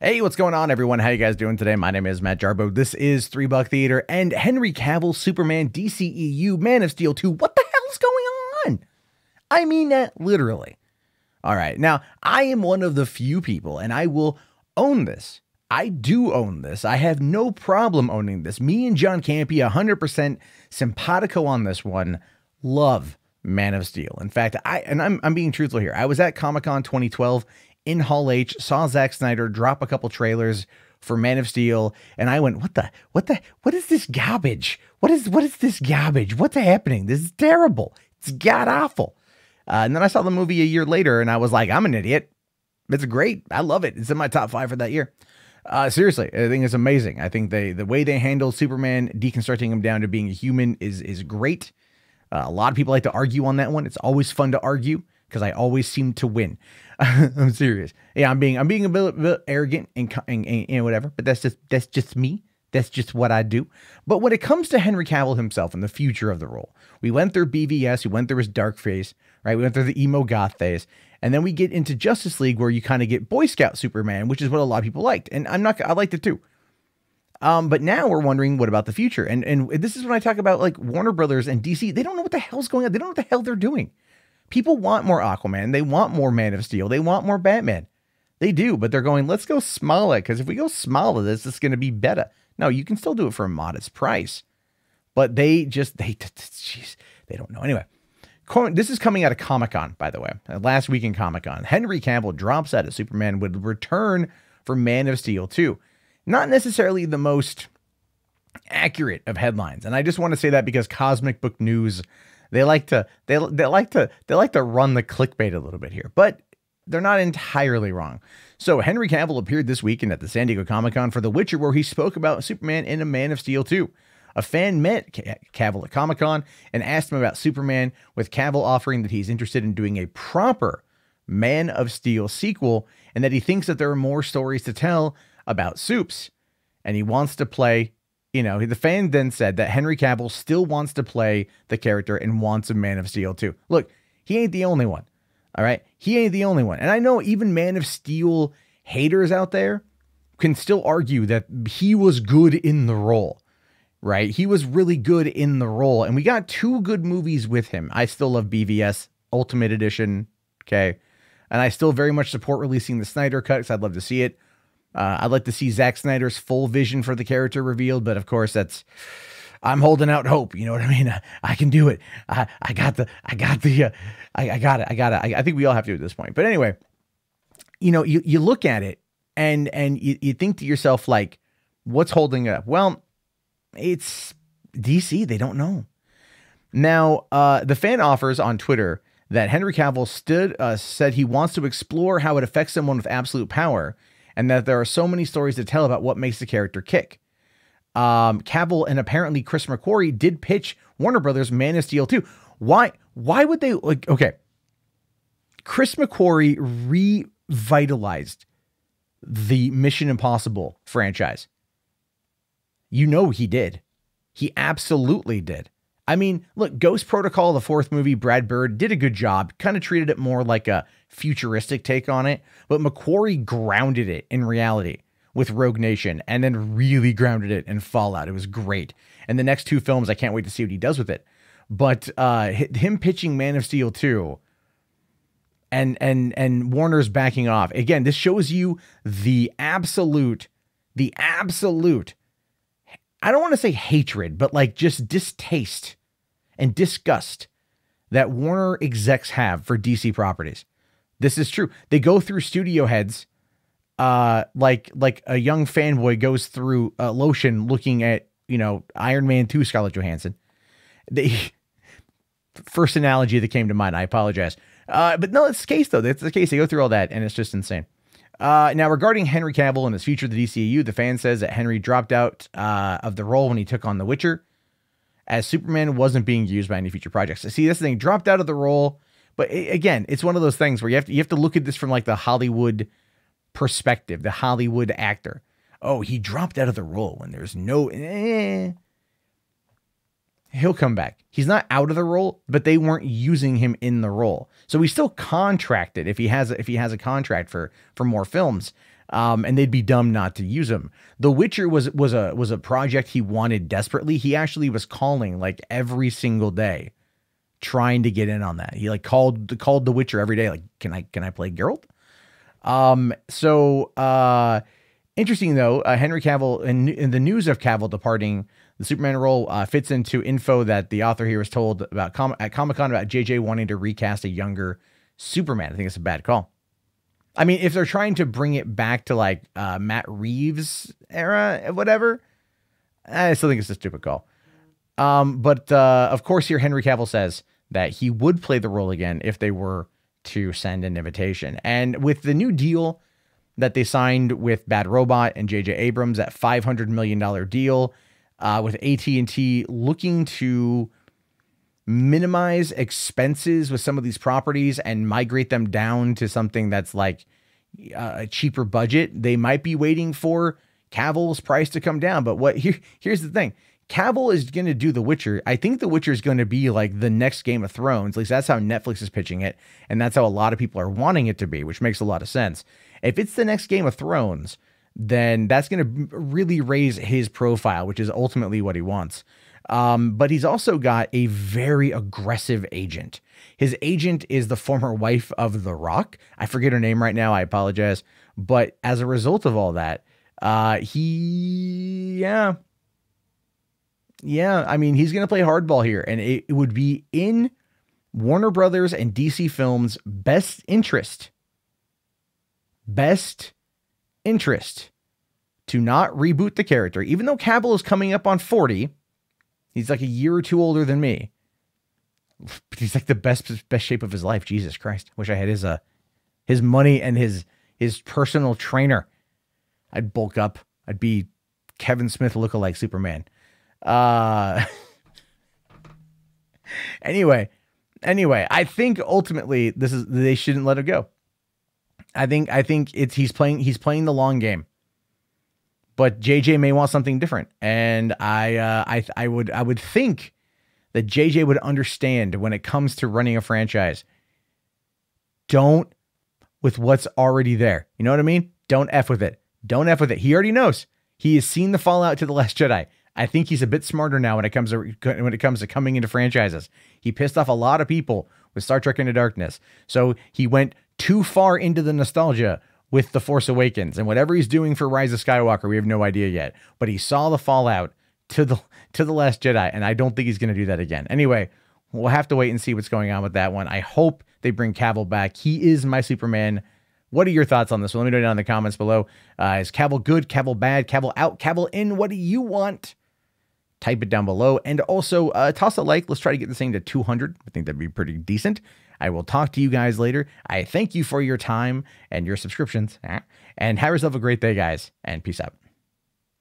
Hey, what's going on, everyone? How you guys doing today? My name is Matt Jarbo. This is 3 Buck Theater and Henry Cavill, Superman, DCEU, Man of Steel 2. What the hell's going on? I mean that literally. All right, now, I am one of the few people, and I will own this. I do own this. I have no problem owning this. Me and John Campy, 100% simpatico on this one. Love Man of Steel. In fact, I'm being truthful here. I was at Comic-Con 2012 in Hall H, saw Zack Snyder drop a couple trailers for Man of Steel, and I went, what is this garbage? What is this garbage? What's happening? This is terrible. It's god-awful. And then I saw the movie a year later, and I was like, I'm an idiot. It's great. I love it. It's in my top 5 for that year. Seriously, I think it's amazing. I think the way they handle Superman, deconstructing him down to being a human is great. A lot of people like to argue on that one. It's always fun to argue because I always seem to win. I'm serious. Yeah, I'm being a bit arrogant and whatever, but that's just me. That's just what I do. But when it comes to Henry Cavill himself and the future of the role, we went through BVS, we went through his dark phase, right? We went through the emo goth phase, and then we get into Justice League where you kind of get Boy Scout Superman, which is what a lot of people liked, and I liked it too. But now we're wondering, what about the future? And this is when I talk about like Warner Brothers and DC. They don't know what the hell's going on. They don't know what the hell they're doing. People want more Aquaman. They want more Man of Steel. They want more Batman. They do, but they're going, let's go smaller, because if we go smaller, this is going to be better. No, you can still do it for a modest price. But they don't know. Anyway, this is coming out of Comic-Con, by the way. Last week in Comic-Con, Henry Cavill drops out of Superman, would return for Man of Steel 2. Not necessarily the most accurate of headlines. And I just want to say that because Cosmic Book News, they like to run the clickbait a little bit here, but they're not entirely wrong. So Henry Cavill appeared this weekend at the San Diego Comic-Con for The Witcher, where he spoke about Superman in a Man of Steel 2. A fan met Cavill at Comic-Con and asked him about Superman, with Cavill offering that he's interested in doing a proper Man of Steel sequel and that he thinks that there are more stories to tell about Supes, and he wants to play. The fan then said that Henry Cavill still wants to play the character and wants a Man of Steel too. Look, he ain't the only one. All right. He ain't the only one. And I know even Man of Steel haters out there can still argue that he was good in the role, right? He was really good in the role. And we got 2 good movies with him. I still love BVS Ultimate Edition. Okay. And I still very much support releasing the Snyder Cut because I'd love to see it. I'd like to see Zack Snyder's full vision for the character revealed, but of course I'm holding out hope. You know what I mean? I can do it. I got it. I think we all have to at this point. But anyway, you look at it and you think to yourself, like, what's holding it up? Well, it's DC. They don't know. Now, the fan offers on Twitter that Henry Cavill said he wants to explore how it affects someone with absolute power, and that there are so many stories to tell about what makes the character kick. Cavill and apparently Chris McQuarrie did pitch Warner Brothers Man of Steel 2. Why would they, like, okay. Chris McQuarrie revitalized the Mission Impossible franchise. He did. He absolutely did. I mean, look, Ghost Protocol, the 4th movie, Brad Bird did a good job, kind of treated it more like a futuristic take on it, but McQuarrie grounded it in reality with Rogue Nation and then really grounded it in Fallout. It was great. And the next 2 films, I can't wait to see what he does with it. But him pitching Man of Steel 2 and Warner's backing off. Again, this shows you the absolute, I don't want to say hatred, but like just distaste and disgust that Warner execs have for DC properties. This is true. They go through studio heads like a young fanboy goes through lotion looking at, Iron Man 2 Scarlett Johansson. First analogy that came to mind. I apologize. But no, it's the case, though. That's the case. They go through all that, and it's just insane. Now, regarding Henry Cavill and his future of the DCEU, the fan says that Henry dropped out of the role when he took on The Witcher, as Superman wasn't being used by any future projects. See, this thing dropped out of the role, but again, it's one of those things where you have to look at this from like the Hollywood perspective, the Hollywood actor. Oh, he dropped out of the role when there's no. He'll come back. He's not out of the role, but they weren't using him in the role. So he's still contracted if he has a contract for more films. And they'd be dumb not to use him. The Witcher was a project he wanted desperately. He actually was calling like every single day, trying to get in on that. He like called The Witcher every day. Like, can I play Geralt? Interesting though, Henry Cavill in the news of Cavill departing the Superman role fits into info that the author here was told about at Comic-Con about JJ wanting to recast a younger Superman. I think it's a bad call. I mean, if they're trying to bring it back to like Matt Reeves era, whatever, I still think it's a stupid call. But of course here Henry Cavill says that he would play the role again if they were to send an invitation. And with the new deal that they signed with Bad Robot and JJ Abrams, that $500 million deal, with AT&T looking to minimize expenses with some of these properties and migrate them down to something that's like a cheaper budget, they might be waiting for Cavill's price to come down. But here's the thing. Cavill is going to do The Witcher. I think The Witcher is going to be like the next Game of Thrones. At least that's how Netflix is pitching it. And that's how a lot of people are wanting it to be, which makes a lot of sense. If it's the next Game of Thrones, then that's going to really raise his profile, which is ultimately what he wants. But he's also got a very aggressive agent. His agent is the former wife of The Rock. I forget her name right now. I apologize. But as a result of all that, yeah, I mean, he's going to play hardball here, and it would be in Warner Brothers and DC Films' best interest to not reboot the character, even though Cavill is coming up on 40. He's like a year or two older than me. But he's like the best shape of his life. Jesus Christ. Wish I had his money and his personal trainer. I'd bulk up. I'd be Kevin Smith lookalike Superman. Anyway, I think ultimately they shouldn't let it go. I think he's playing the long game, but JJ may want something different. And I would think that JJ would understand when it comes to running a franchise. Don't with what's already there. You know what I mean? Don't F with it. Don't F with it. He already knows. He has seen the fallout to The Last Jedi. I think he's a bit smarter now when it comes to coming into franchises. He pissed off a lot of people with Star Trek Into Darkness. So he went too far into the nostalgia with The Force Awakens, and whatever he's doing for Rise of Skywalker, we have no idea yet, but he saw the fallout to the Last Jedi, and I don't think he's going to do that again. Anyway, we'll have to wait and see what's going on with that one. I hope they bring Cavill back. He is my Superman. What are your thoughts on this? Well, let me know down in the comments below. Is Cavill good? Cavill bad? Cavill out? Cavill in? What do you want? Type it down below, and also toss a like. Let's try to get this thing to 200. I think that'd be pretty decent. I will talk to you guys later. I thank you for your time and your subscriptions, and have yourself a great day, guys, and peace out.